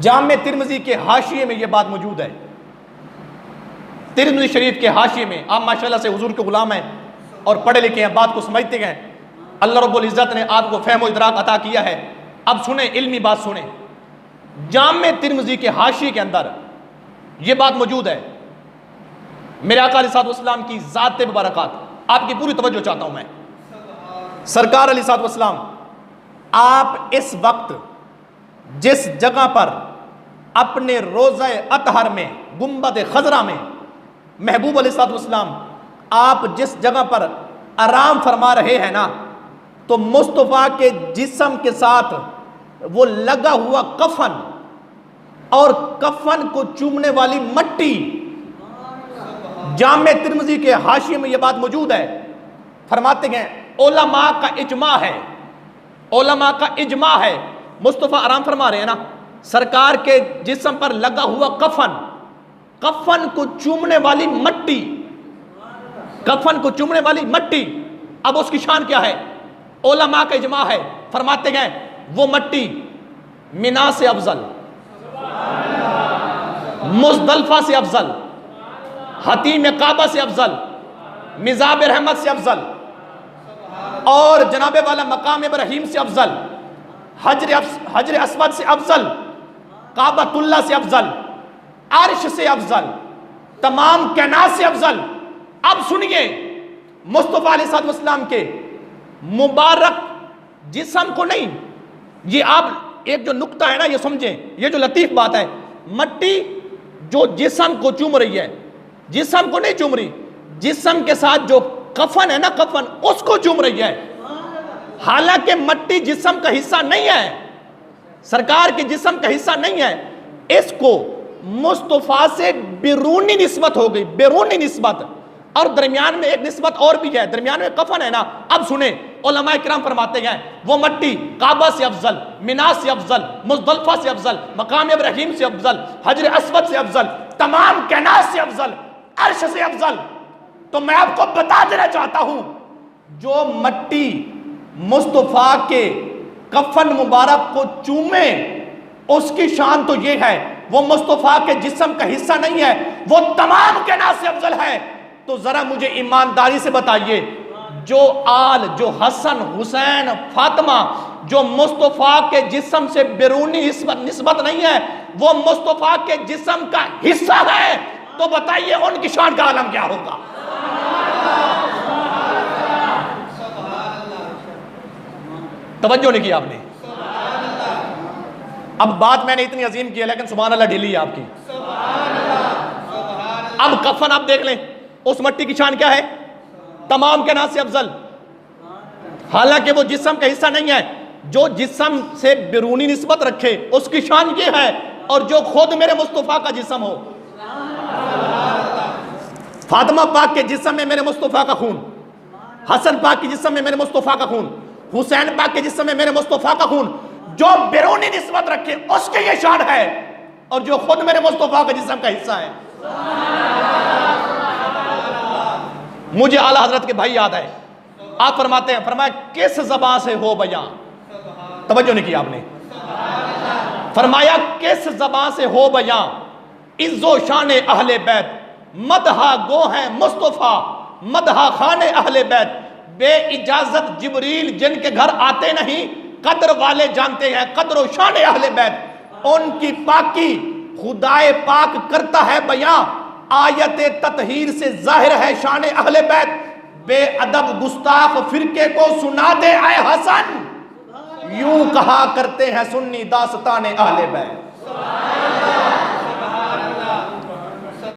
जामे तिरमिज़ी के हाशिए में यह बात मौजूद है। तिरमिज़ी शरीफ के हाशिए में, आप माशाल्लाह से हुजूर के गुलाम हैं और पढ़े लिखे हैं, बात को समझते हैं। अल्लाह रब्बुल इज़्ज़त ने आपको फ़हम इदराक अता किया है। अब सुने, इल्मी बात सुने। जामे तिरमिज़ी के हाशिए के अंदर यह बात मौजूद है। मेरे आका अलैहिस्सलातु वस्सलाम की ज़ात मुबारकात, आपकी पूरी तवज्जो चाहता हूं मैं। सरकार अलैहिस्सलातु वस्सलाम, आप इस वक्त जिस जगह पर अपने रोज़ा अतहर में, गुंबद खजरा में, महबूब अलैहिस्सलातु वस्सलाम आप जिस जगह पर आराम फरमा रहे हैं ना, तो मुस्तफ़ा के जिस्म के साथ वो लगा हुआ कफन और कफन को चूमने वाली मट्टी, जामे तिरमिज़ी के हाशिए में यह बात मौजूद है। फरमाते हैं उलमा का इजमा है, उलमा का इजमा है। मुस्तफ़ा आराम फरमा रहे हैं ना, सरकार के जिस्म पर लगा हुआ कफन, कफन को चूमने वाली मट्टी, कफन को चूमने वाली मट्टी, अब उसकी शान क्या है? उलमा का इजमा है। फरमाते हैं वो मट्टी मिना से अफजल, मुज़दलिफ़ा से अफजल, हतीम काबा से अफजल, मिज़ाब रहमत से अफजल और जनाबे वाला मकाम इब्राहीम से अफजल, हजर अस्वद से अफजल, काबतुल्लाह से अफजल, अर्श से अफजल, तमाम कायनात से अफजल। अब सुनिए, मुस्तफ़ा अलैहिस्सलातु वस्सलाम के मुबारक जिस्म को नहीं, ये आप एक जो नुक्ता है ना, ये समझें, ये जो लतीफ बात है, मट्टी जो जिस्म को चूम रही है, जिस्म को नहीं चूम रही, जिस्म के साथ जो कफन है ना, कफन उसको चूम रही है। हालांकि मट्टी जिस्म का हिस्सा नहीं है, सरकार के जिस्म का हिस्सा नहीं है। इसको मुस्तफ़ा से बिरूनी निस्बत हो गई, बिरूनी निस्बत, और दरमियान में एक निस्बत और भी है, दरमियान में कफन है ना। अब सुने, उलमाए किराम फरमाते हैं वो मट्टी काबा से अफजल, मिना से अफजल, मुज़दलिफ़ा से अफजल, मकाम इब्राहीम से अफजल, हजर अस्वद से अफजल, तमाम कायनात से अफजल, अर्श से अफजल। तो मैं आपको बता देना चाहता हूं, जो मट्टी मुस्तफ़ा के कफन मुबारक को चूमे, उसकी शान तो ये है, वो मुस्तफ़ा के जिस्म का हिस्सा नहीं है, वो तमाम कायनात से अफजल है। तो जरा मुझे ईमानदारी से बताइए, जो आल, जो हसन, हुसैन, फातिमा, जो मुस्तफ़ा के जिस्म से बिरूनी निस्बत नहीं है, वो मुस्तफ़ा के जिस्म का हिस्सा है, तो बताइए उनकी शान का आलम क्या होगा? तवज्जो नहीं की आपने। अब बात मैंने इतनी अजीम की है, लेकिन सुभान अल्लाह ढीली है आपकी। अब कफन आप देख लें, उस मट्टी की शान क्या है? तमाम के नाम से अफजल, हालांकि वो जिस्म का हिस्सा नहीं है। जो जिस्म से बिरूनी निस्बत रखे उसकी शान ये है, और जो खुद मेरे मुस्तफ़ा का जिस्म हो। फातिमा पाक के जिस्म में मेरे मुस्तफ़ा का खून, हसन पाक के जिस्म में मेरे मुस्तफ़ा का खून, हुसैन पाक के जिस्म में मेरे मुस्तफ़ा का खून, जो बिरूनी निस्बत रखे उसके ये शान है, और जो खुद मेरे मुस्तफ़ा का जिस्म का हिस्सा है। मुझे आला हजरत के भाई याद है, आप फरमाते हैं, फरमाया किस ज़बान से हो बयां, तवज्जो नहीं की आपने, फरमाया किस ज़बान से हो बयां, इज्जो शान अहले बैत, मदहा गो है मुस्तफ़ा, मदहा खाने अहले बैत, बे इजाजत जिब्रील जिनके घर आते नहीं, कद्र वाले जानते हैं कद्र शान अहले बैत। उनकी पाकी खुदाए पाक करता है बयां, आयत ततहीर से जाहिर है शान अहले बैत। बेअदब गुस्ताख फिरके को सुना दे आए हसन, यूं कहा करते हैं सुन्नी दास्तान अहले बैत।